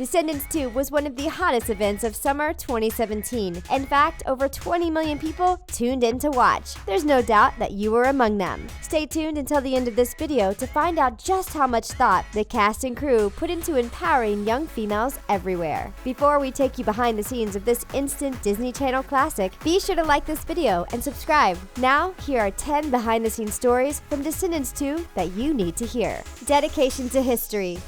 Descendants 2 was one of the hottest events of summer 2017. In fact, over 20 million people tuned in to watch. There's no doubt that you were among them. Stay tuned until the end of this video to find out just how much thought the cast and crew put into empowering young females everywhere. Before we take you behind the scenes of this instant Disney Channel classic, be sure to like this video and subscribe. Now, here are 10 behind-the-scenes stories from Descendants 2 that you need to hear. Dedication to history.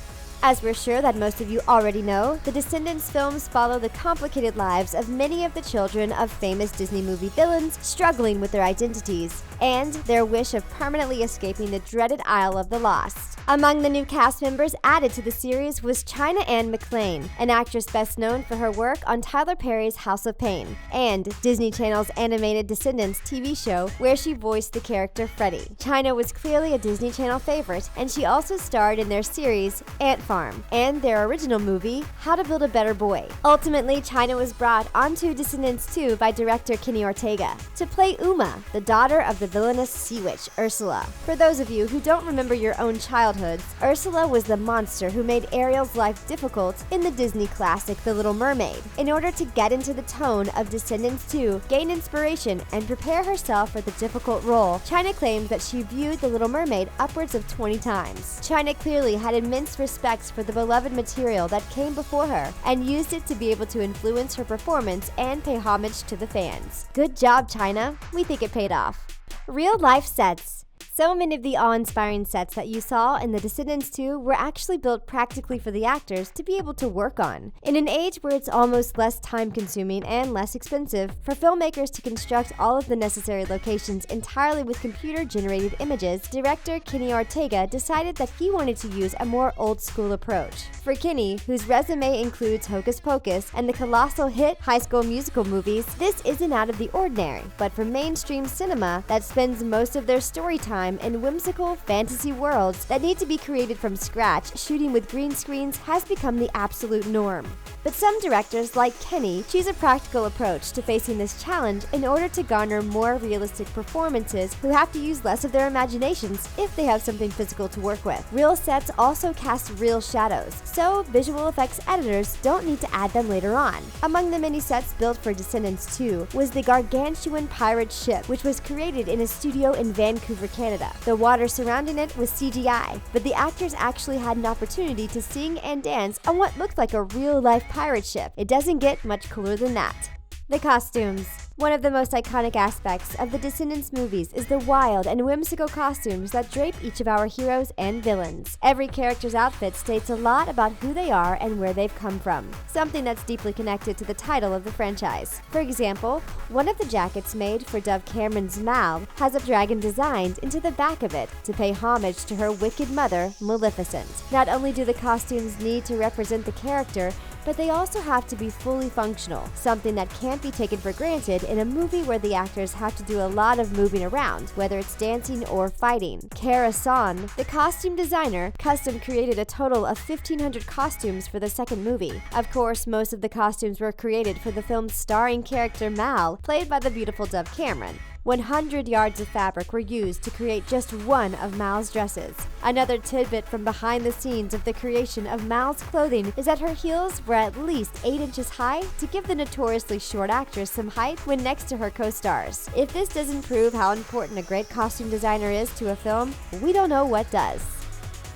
As we're sure that most of you already know, the Descendants films follow the complicated lives of many of the children of famous Disney movie villains struggling with their identities and their wish of permanently escaping the dreaded Isle of the Lost. Among the new cast members added to the series was China Anne McClain, an actress best known for her work on Tyler Perry's House of Pain, and Disney Channel's animated Descendants TV show where she voiced the character Freddie. China was clearly a Disney Channel favorite, and she also starred in their series Ant Farm and their original movie How to Build a Better Boy. Ultimately, China was brought onto Descendants 2 by director Kenny Ortega to play Uma, the daughter of the villainous sea witch Ursula. For those of you who don't remember your own childhoods, Ursula was the monster who made Ariel's life difficult in the Disney classic The Little Mermaid. In order to get into the tone of Descendants 2, gain inspiration, and prepare herself for the difficult role, China claims that she viewed The Little Mermaid upwards of 20 times. China clearly had immense respect for the beloved material that came before her and used it to be able to influence her performance and pay homage to the fans. Good job, China. We think it paid off. Real-life sets. So many of the awe-inspiring sets that you saw in The Descendants 2 were actually built practically for the actors to be able to work on. In an age where it's almost less time-consuming and less expensive for filmmakers to construct all of the necessary locations entirely with computer-generated images, director Kenny Ortega decided that he wanted to use a more old-school approach. For Kenny, whose resume includes Hocus Pocus and the colossal hit High School Musical movies, this isn't out of the ordinary, but for mainstream cinema that spends most of their story time in whimsical fantasy worlds that need to be created from scratch, shooting with green screens has become the absolute norm. But some directors, like Kenny, choose a practical approach to facing this challenge in order to garner more realistic performances who have to use less of their imaginations if they have something physical to work with. Real sets also cast real shadows, so visual effects editors don't need to add them later on. Among the many sets built for Descendants 2 was the gargantuan pirate ship, which was created in a studio in Vancouver, Canada. The water surrounding it was CGI, but the actors actually had an opportunity to sing and dance on what looked like a real-life pirate ship. It doesn't get much cooler than that. The costumes. One of the most iconic aspects of the Descendants movies is the wild and whimsical costumes that drape each of our heroes and villains. Every character's outfit states a lot about who they are and where they've come from, something that's deeply connected to the title of the franchise. For example, one of the jackets made for Dove Cameron's Mal has a dragon designed into the back of it to pay homage to her wicked mother, Maleficent. Not only do the costumes need to represent the character, but they also have to be fully functional, something that can't be taken for granted in a movie where the actors have to do a lot of moving around, whether it's dancing or fighting. Kara Son, the costume designer, custom created a total of 1,500 costumes for the second movie. Of course, most of the costumes were created for the film's starring character Mal, played by the beautiful Dove Cameron. 100 yards of fabric were used to create just one of Mal's dresses. Another tidbit from behind the scenes of the creation of Mal's clothing is that her heels were at least 8 inches high to give the notoriously short actress some height when next to her co-stars. If this doesn't prove how important a great costume designer is to a film, we don't know what does.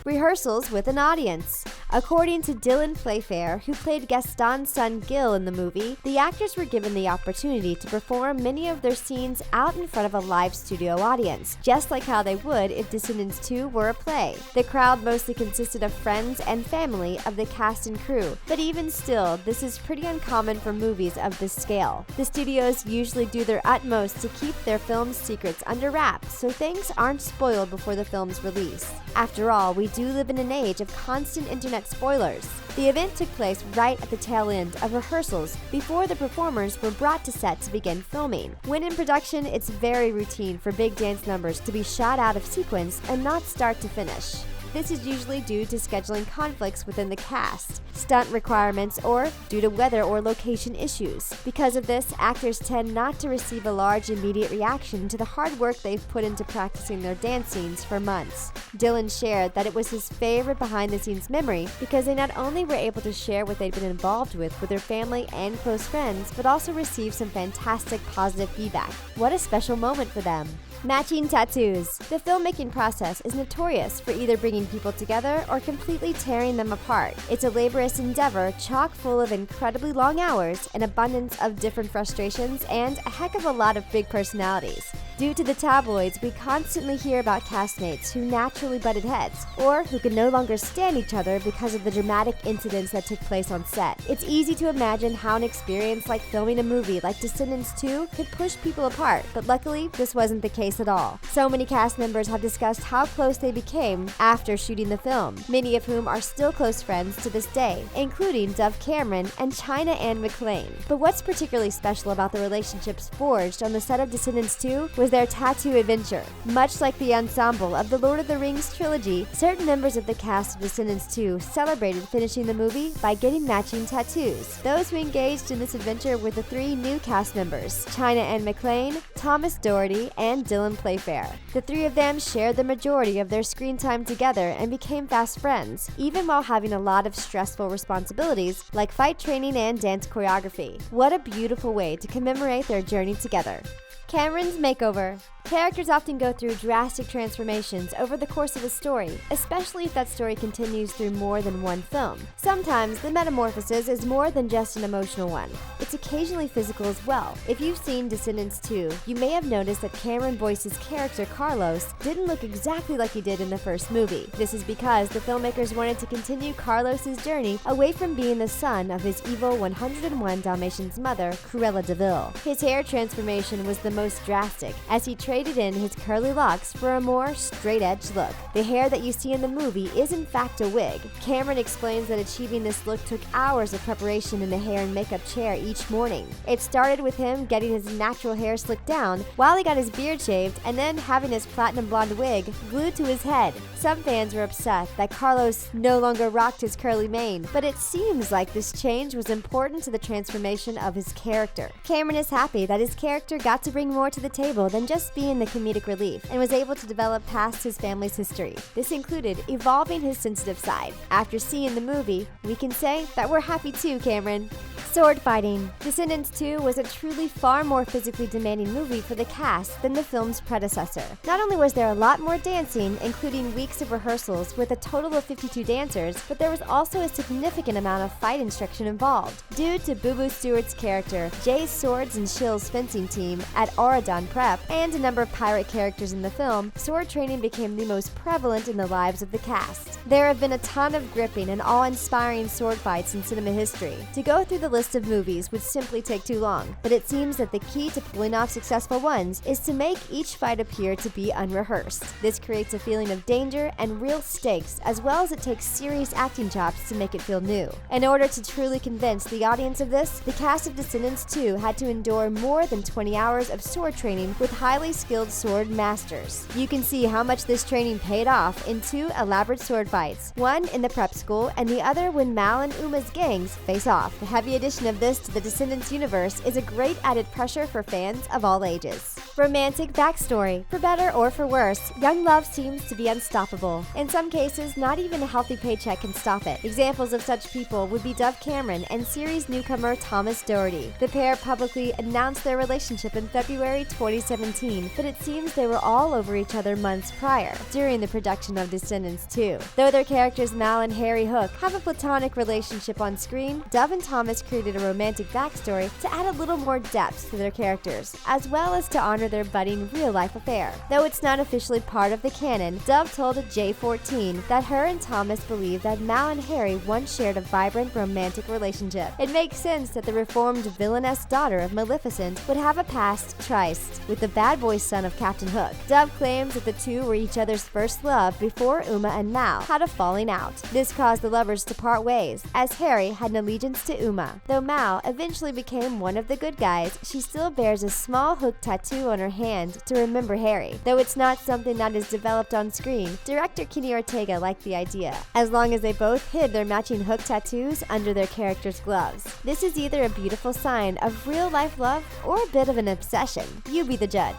Rehearsals with an audience. According to Dylan Playfair, who played Gaston's son Gil in the movie, the actors were given the opportunity to perform many of their scenes out in front of a live studio audience, just like how they would if Descendants 2 were a play. The crowd mostly consisted of friends and family of the cast and crew, but even still, this is pretty uncommon for movies of this scale. The studios usually do their utmost to keep their film's secrets under wraps, so things aren't spoiled before the film's release. After all, we do live in an age of constant internet spoilers. The event took place right at the tail end of rehearsals before the performers were brought to set to begin filming. When in production, it's very routine for big dance numbers to be shot out of sequence and not start to finish. This is usually due to scheduling conflicts within the cast, stunt requirements, or due to weather or location issues. Because of this, actors tend not to receive a large immediate reaction to the hard work they've put into practicing their dance scenes for months. Dylan shared that it was his favorite behind-the-scenes memory because they not only were able to share what they'd been involved with their family and close friends, but also received some fantastic positive feedback. What a special moment for them. Matching tattoos. The filmmaking process is notorious for either bringing people together or completely tearing them apart. It's a laborious endeavor chock full of incredibly long hours, an abundance of different frustrations, and a heck of a lot of big personalities. Due to the tabloids, we constantly hear about castmates who naturally butted heads, or who could no longer stand each other because of the dramatic incidents that took place on set. It's easy to imagine how an experience like filming a movie like Descendants 2 could push people apart, but luckily, this wasn't the case at all. So many cast members have discussed how close they became after shooting the film, many of whom are still close friends to this day, including Dove Cameron and China Anne McClain. But what's particularly special about the relationships forged on the set of Descendants 2 was their tattoo adventure. Much like the ensemble of the Lord of the Rings trilogy, certain members of the cast of Descendants 2 celebrated finishing the movie by getting matching tattoos. Those who engaged in this adventure were the three new cast members, China Anne McClain, Thomas Doherty, and Dylan Playfair. The three of them shared the majority of their screen time together and became fast friends, even while having a lot of stressful responsibilities like fight training and dance choreography. What a beautiful way to commemorate their journey together. Cameron's makeover. Characters often go through drastic transformations over the course of a story, especially if that story continues through more than one film. Sometimes the metamorphosis is more than just an emotional one. It's occasionally physical as well. If you've seen Descendants 2, you may have noticed that Cameron Boyce's character Carlos didn't look exactly like he did in the first movie. This is because the filmmakers wanted to continue Carlos's journey away from being the son of his evil 101 Dalmatians mother, Cruella de Vil. His hair transformation was the most drastic, as he traded in his curly locks for a more straight-edge look. The hair that you see in the movie is in fact a wig. Cameron explains that achieving this look took hours of preparation in the hair and makeup chair each morning. It started with him getting his natural hair slicked down while he got his beard shaved, and then having his platinum blonde wig glued to his head. Some fans were upset that Carlos no longer rocked his curly mane, but it seems like this change was important to the transformation of his character. Cameron is happy that his character got to bring more to the table than just being the comedic relief, and was able to develop past his family's history. This included evolving his sensitive side. After seeing the movie, we can say that we're happy too, Cameron. Sword fighting. Descendants 2 was a truly far more physically demanding movie for the cast than the film's predecessor. Not only was there a lot more dancing, including weeks of rehearsals with a total of 52 dancers, but there was also a significant amount of fight instruction involved. Due to Booboo Stewart's character, Jay's Swords and Shills fencing team at Auradon Prep, and a number of pirate characters in the film, sword training became the most prevalent in the lives of the cast. There have been a ton of gripping and awe-inspiring sword fights in cinema history. To go through the list of movies would simply take too long, but it seems that the key to pulling off successful ones is to make each fight appear to be unrehearsed. This creates a feeling of danger and real stakes, as well as it takes serious acting chops to make it feel new. In order to truly convince the audience of this, the cast of Descendants 2 had to endure more than 20 hours of sword training with highly skilled sword masters. You can see how much this training paid off in two elaborate sword fights, one in the prep school and the other when Mal and Uma's gangs face off. The heavy addition of this to the Descendants universe is a great added pressure for fans of all ages. Romantic backstory. For better or for worse, young love seems to be unstoppable. In some cases, not even a healthy paycheck can stop it. Examples of such people would be Dove Cameron and series newcomer Thomas Doherty. The pair publicly announced their relationship in February 2017, but it seems they were all over each other months prior, during the production of Descendants 2. Though their characters Mal and Harry Hook have a platonic relationship on screen, Dove and Thomas created a romantic backstory to add a little more depth to their characters, as well as to honor their budding real-life affair. Though it's not officially part of the canon, Dove told J14 that her and Thomas believe that Mal and Harry once shared a vibrant romantic relationship. It makes sense that the reformed villainess daughter of Maleficent would have a past tryst with the bad boy son of Captain Hook. Dove claims that the two were each other's first love before Uma and Mal had a falling out. This caused the lovers to part ways, as Harry had an allegiance to Uma. Though Mal eventually became one of the good guys, she still bears a small hook tattoo on on her hand to remember Harry. Though it's not something that is developed on screen, director Kenny Ortega liked the idea, as long as they both hid their matching hook tattoos under their characters' gloves. This is either a beautiful sign of real-life love or a bit of an obsession. You be the judge.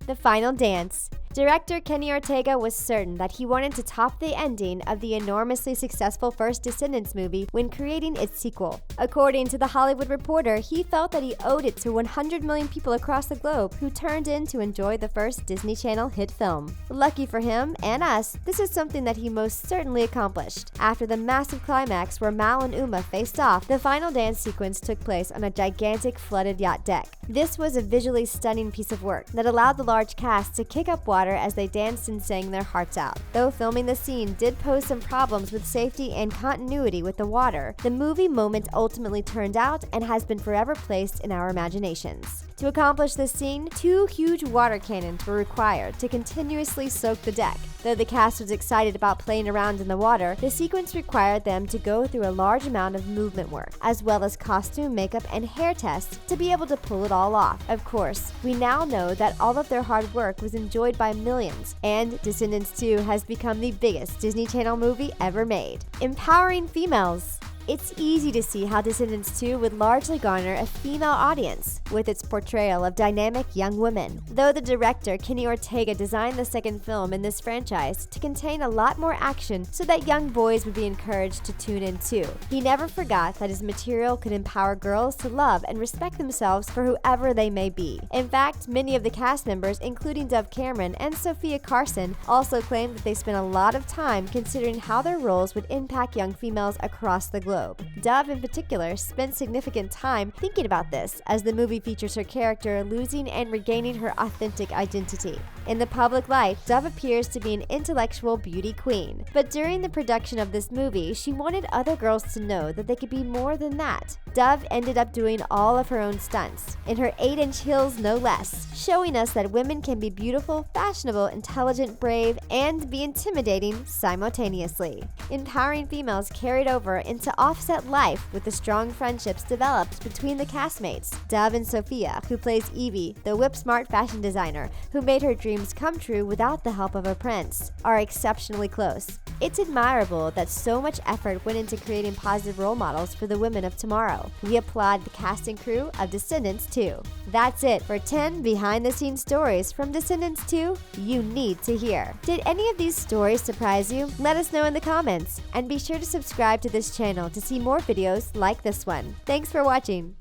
The final dance. Director Kenny Ortega was certain that he wanted to top the ending of the enormously successful first Descendants movie when creating its sequel. According to The Hollywood Reporter, he felt that he owed it to 100 million people across the globe who turned in to enjoy the first Disney Channel hit film. Lucky for him and us, this is something that he most certainly accomplished. After the massive climax where Mal and Uma faced off, the final dance sequence took place on a gigantic flooded yacht deck. This was a visually stunning piece of work that allowed the large cast to kick up water as they danced and sang their hearts out. Though filming the scene did pose some problems with safety and continuity with the water, the movie moment ultimately turned out and has been forever placed in our imaginations. To accomplish this scene, 2 huge water cannons were required to continuously soak the deck. Though the cast was excited about playing around in the water, the sequence required them to go through a large amount of movement work, as well as costume, makeup, and hair tests to be able to pull it all off. Of course, we now know that all of their hard work was enjoyed by millions, and Descendants 2 has become the biggest Disney Channel movie ever made. Empowering females. It's easy to see how Descendants 2 would largely garner a female audience with its portrayal of dynamic young women. Though the director Kenny Ortega designed the second film in this franchise to contain a lot more action so that young boys would be encouraged to tune in too, he never forgot that his material could empower girls to love and respect themselves for whoever they may be. In fact, many of the cast members, including Cameron and Sofia Carson, also claimed that they spent a lot of time considering how their roles would impact young females across the globe. Dove, in particular, spent significant time thinking about this, as the movie features her character losing and regaining her authentic identity. In the public light, Dove appears to be an intellectual beauty queen, but during the production of this movie, she wanted other girls to know that they could be more than that. Dove ended up doing all of her own stunts, in her 8-inch heels no less, showing us that women can be beautiful, fashionable, intelligent, brave, and be intimidating simultaneously. Empowering females carried over into offset life with the strong friendships developed between the castmates. Dove and Sofia, who plays Evie, the whip-smart fashion designer who made her dreams come true without the help of a prince, are exceptionally close. It's admirable that so much effort went into creating positive role models for the women of tomorrow. We applaud the cast and crew of Descendants 2. That's it for 10 behind-the-scenes stories from Descendants 2 you need to hear. Did any of these stories surprise you? Let us know in the comments, and be sure to subscribe to this channel to see more videos like this one. Thanks for watching.